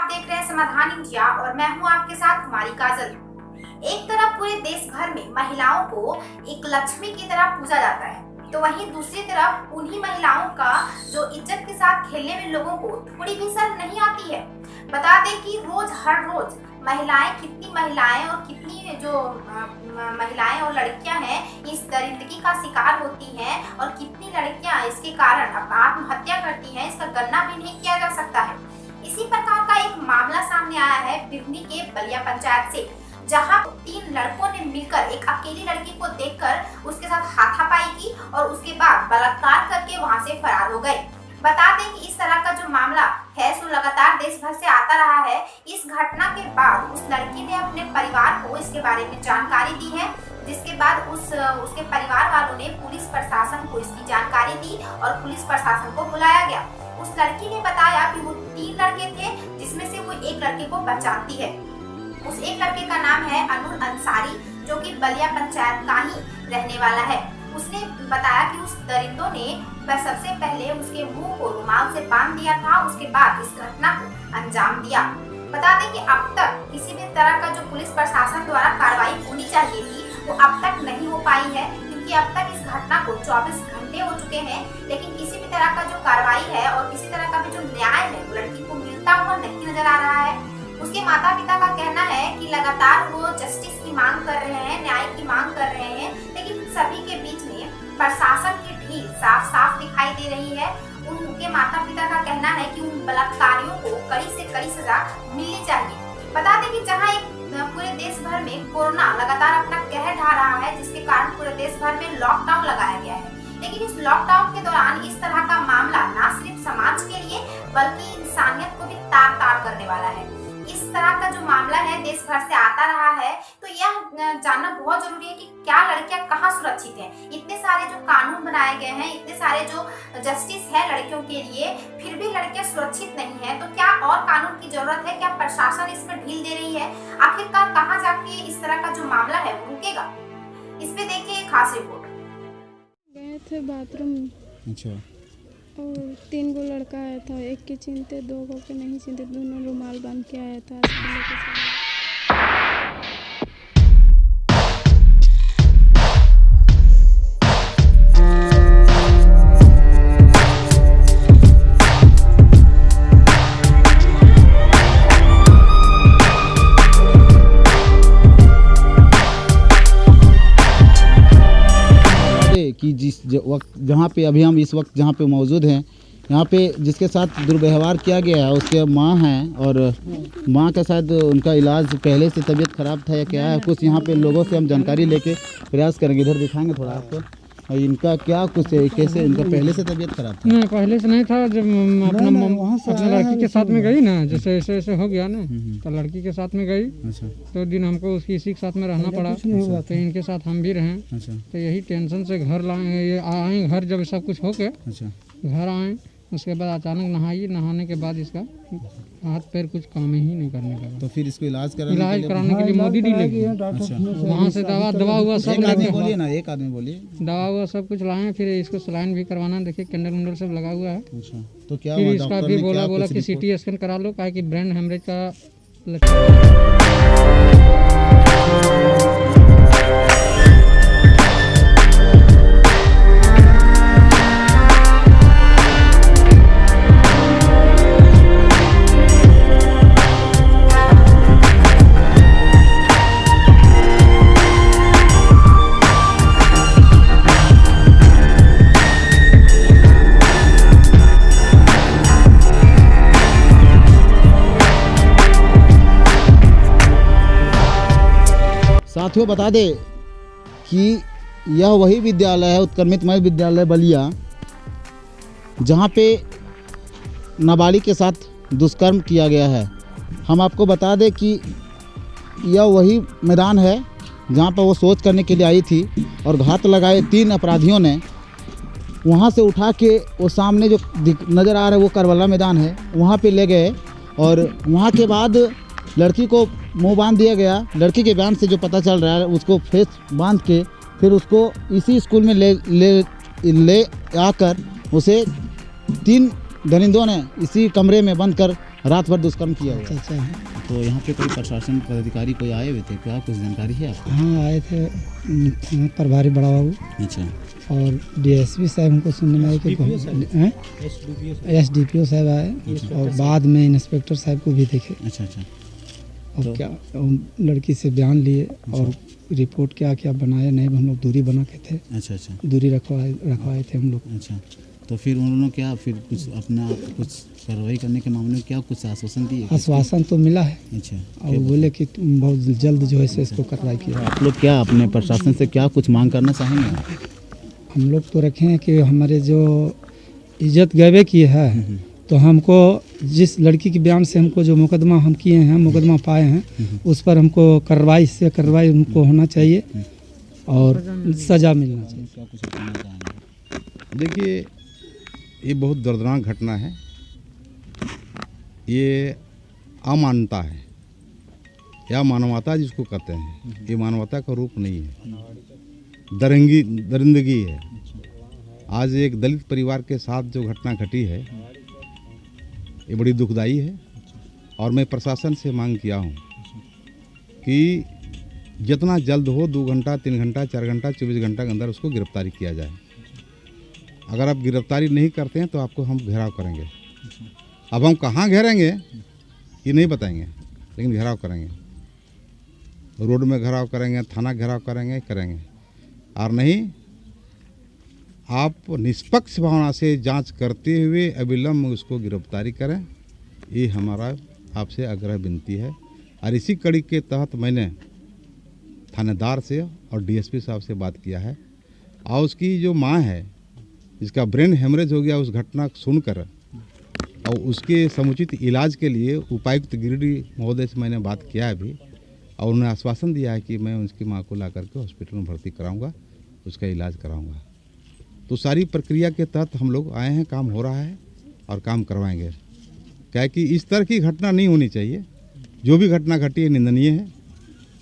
देख रहे हैं समाधान इंडिया और मैं हूं आपके साथ कुमारी काजल। एक तरफ पूरे देश भर में महिलाओं को एक लक्ष्मी की तरह पूजा जाता है, तो वहीं दूसरी तरफ उन्हीं महिलाओं का जो इज्जत के साथ खेलने में लोगों को थोड़ी भी शर्म नहीं आती है। बता दें कि हर रोज कितनी महिलाएं और कितनी जो महिलाएं और लड़कियां हैं इस दरिद्रता का शिकार होती हैं और कितनी लड़कियां इसके कारण आत्महत्या करती हैं, इसका गणना भी नहीं किया जा सकता है। इसी प्रकार का एक मामला सामने आया है बिरनी के बलिया पंचायत से, जहां 3 लड़कों ने मिलकर एक अकेली लड़की को देखकर उसके साथ हाथापाई की और उसके बाद बलात्कार करके वहां से फरार हो गए। बता दें कि इस तरह का जो मामला है सो लगातार देश भर से आता रहा है। इस घटना के बाद उस लड़की ने अपने परिवार को इसके बारे में जानकारी दी है, जिसके बाद उसके परिवार वालों ने पुलिस प्रशासन को इसकी जानकारी दी और पुलिस प्रशासन को बुलाया गया। उस लड़की ने बताया कि वो 3 लड़के थे, जिसमें से वो एक लड़के को पहचानती है। उस एक लड़के का नाम है अनूर अंसारी, जो कि बलिया पंचायत का ही रहने वाला है। उसने बताया कि उस दरिंदों ने सबसे पहले उसके मुंह को रुमाल से बांध दिया था, उसके बाद इस घटना को अंजाम दिया। बता दें कि अब तक किसी भी तरह का जो पुलिस प्रशासन द्वारा कार्रवाई होनी चाहिए थी वो अब तक नहीं हो पाई है, क्योंकि अब तक इस घटना को 24 घंटे हो चुके हैं, लेकिन किसी भी तरह का जो कार्रवाई है और किसी तरह का भी जो न्याय है वो लड़की को मिलता हुआ नहीं नजर आ रहा है। उसके माता पिता का कहना है कि लगातार वो जस्टिस की मांग कर रहे हैं, न्याय की मांग कर रहे हैं, लेकिन सभी के बीच में प्रशासन की ढील साफ दिखाई दे रही है। उनके माता पिता का कहना है कि उन बलात्कारियों को कड़ी से कड़ी सजा मिलनी चाहिए। बता दें कि जहां एक पूरे देश भर में कोरोना लगातार अपना कहर ढा रहा है, जिसके कारण पूरे देश भर में लॉकडाउन लगाया गया है, लेकिन इस लॉकडाउन के दौरान इस तरह का मामला न सिर्फ समाज के लिए बल्कि इंसानियत को भी तार करने वाला है। इस तरह का जो मामला है देश भर से आता रहा है, तो यह जानना बहुत जरूरी है कि क्या लड़कियां कहाँ सुरक्षित हैं। इतने सारे जो कानून बनाए गए हैं, इतने सारे जो जस्टिस है लड़कियों के लिए, फिर भी लड़कियां सुरक्षित नहीं है, तो क्या और कानून की जरूरत है? क्या प्रशासन इसमें ढील दे रही है? आखिरकार कहाँ जाके इस तरह का जो मामला है वो रुकेगा? इस पे देखिए एक खास रिपोर्ट। गए थे बाथरूम, अच्छा, और 3 गो लड़का आया था, एक के चिंते 2 गो के नहीं चिंते, दोनों रुमाल बांध के आया था स्कूल के साथ। कि जिस वक्त जहाँ पे अभी हम इस वक्त जहाँ पे मौजूद हैं, यहाँ पे जिसके साथ दुर्व्यवहार किया गया है उसके माँ हैं, और माँ का शायद उनका इलाज पहले से तबीयत खराब था या क्या है, कुछ यहाँ पे लोगों से हम जानकारी लेके प्रयास करेंगे। इधर दिखाएंगे थोड़ा आपको, इनका क्या कुछ है, कैसे इनका पहले से तबीयत खराब था? नहीं, पहले से नहीं था। जब अपने लड़की के साथ में गई ना, जैसे ऐसे हो गया ना, तो लड़की के साथ में गई, तो दिन हमको उसकी इसी के साथ में रहना पड़ा, तो इनके साथ हम भी रहें। तो यही टेंशन से घर लाए आए, घर जब सब कुछ हो के घर आए, उसके बाद अचानक नहाने के बाद इसका हाथ पैर कुछ काम ही नहीं करने लगा। तो फिर इसको इलाज कराने के लिए मोदी डी लेके वहाँ से दवा हुआ सब लेके, बोलिए ना, एक आदमी बोलिए, दवा हुआ सब कुछ लाए, फिर इसको सलाइन भी करवाना, देखिए कैंडल सब लगा हुआ है। अच्छा, तो क्या फिर इसका भी बोला कि CT स्कैन करा लो, क्या कि ब्रेन हेमरेज का साथियों बता दें कि यह वही विद्यालय है, उत्क्रमित मध्य विद्यालय बलिया, जहां पे नाबालिग के साथ दुष्कर्म किया गया है। हम आपको बता दें कि यह वही मैदान है जहां पर वो शौच करने के लिए आई थी, और घात लगाए 3 अपराधियों ने वहां से उठा के वो सामने जो नज़र आ रहा है वो करबला मैदान है, वहां पे ले गए, और वहां के बाद लड़की को मुंह बांध दिया गया। लड़की के बयान से जो पता चल रहा है, उसको फेस बांध के फिर उसको इसी स्कूल में ले आकर उसे 3 दरिंदों ने इसी कमरे में बंद कर रात भर दुष्कर्म किया हुआ। चाचा हैं। तो यहाँ पे कोई प्रशासन पदाधिकारी कोई आए हुए थे क्या, कुछ जानकारी है आपको? हाँ आए थे थाना प्रभारी बड़ा बाबू अच्छा। और डीएसपी साहब हमको सुनने में आए कि एसडीपीओ साहब आए और बाद में इंस्पेक्टर साहब को भी देखे। अच्छा अच्छा। और क्या लड़की से बयान लिए और रिपोर्ट क्या बनाया नहीं, हम लोग दूरी बना के थे। अच्छा अच्छा। दूरी रखवाए थे हम लोग। अच्छा, तो फिर उन्होंने क्या फिर कुछ अपना कुछ कार्रवाई करने के मामले में क्या कुछ आश्वासन दिए? आश्वासन तो मिला है। अच्छा। और बोले कि तुम बहुत जल्द जो है से इसको कार्रवाई किया। आप लोग क्या अपने प्रशासन से क्या कुछ मांग करना चाहेंगे? हम लोग तो रखे हैं कि हमारे जो इज्जत गवे की है, तो हमको जिस लड़की के बयान से हमको जो मुकदमा हम किए हैं, मुकदमा पाए हैं, उस पर हमको कार्रवाई उनको होना चाहिए और सज़ा मिलना चाहिए। क्या कुछ कहना चाहेंगे? देखिए, ये बहुत दर्दनाक घटना है। ये अमानवता है या मानवता जिसको कहते हैं, ये मानवता का रूप नहीं है, दरिंदगी है। आज एक दलित परिवार के साथ जो घटना घटी है ये बड़ी दुखदाई है और मैं प्रशासन से मांग किया हूँ कि जितना जल्द हो 2 घंटा 3 घंटा 4 घंटा 24 घंटा के अंदर उसको गिरफ्तारी किया जाए। अगर आप गिरफ्तारी नहीं करते हैं तो आपको हम घेराव करेंगे। अब हम कहाँ घेरेंगे ये नहीं बताएंगे, लेकिन घेराव करेंगे। रोड में घेराव करेंगे, थाना घेराव करेंगे और नहीं, आप निष्पक्ष भावना से जांच करते हुए अविलंब उसको गिरफ्तारी करें, ये हमारा आपसे आग्रह विनती है। और इसी कड़ी के तहत मैंने थानेदार से और डीएसपी साहब से बात किया है और उसकी जो माँ है जिसका ब्रेन हेमरेज हो गया उस घटना को सुनकर और उसके समुचित इलाज के लिए उपायुक्त गिरिडीह महोदय से मैंने बात किया है अभी, और उन्होंने आश्वासन दिया है कि मैं उसकी माँ को ला करके हॉस्पिटल में भर्ती कराऊंगा, उसका इलाज कराऊंगा। तो सारी प्रक्रिया के तहत हम लोग आए हैं, काम हो रहा है और काम करवाएंगे। क्या है कि इस तरह की घटना नहीं होनी चाहिए। जो भी घटना घटी है निंदनीय है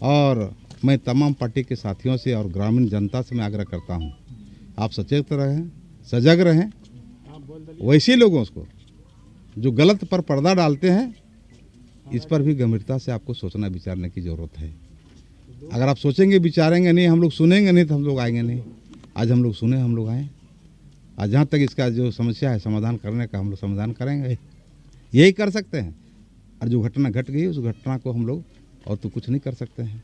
और मैं तमाम पार्टी के साथियों से और ग्रामीण जनता से मैं आग्रह करता हूँ, आप सचेत रहें, सजग रहें। वैसे लोगों को जो गलत पर पर्दा डालते हैं, इस पर भी गंभीरता से आपको सोचना विचारने की ज़रूरत है। अगर आप सोचेंगे विचारेंगे नहीं, हम लोग सुनेंगे नहीं, तो हम लोग आएंगे नहीं। आज हम लोग सुने, हम लोग आए। आज जहाँ तक इसका जो समस्या है समाधान करने का हम लोग समाधान करेंगे, यही कर सकते हैं। और जो घटना घट गई उस घटना को हम लोग और तो कुछ नहीं कर सकते हैं।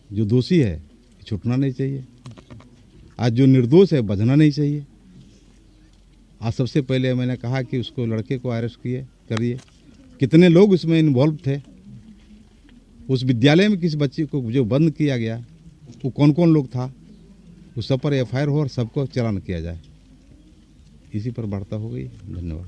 जो दोषी है छूटना नहीं चाहिए, आज जो निर्दोष है बचना नहीं चाहिए। आज सबसे पहले मैंने कहा कि उसको लड़के को अरेस्ट करिए। कितने लोग उसमें इन्वॉल्व थे, उस विद्यालय में किस बच्चे को जो बंद किया गया वो कौन कौन लोग था, उस सब पर एफआईआर हो और सबको चालान किया जाए। इसी पर वार्ता हो गई। धन्यवाद।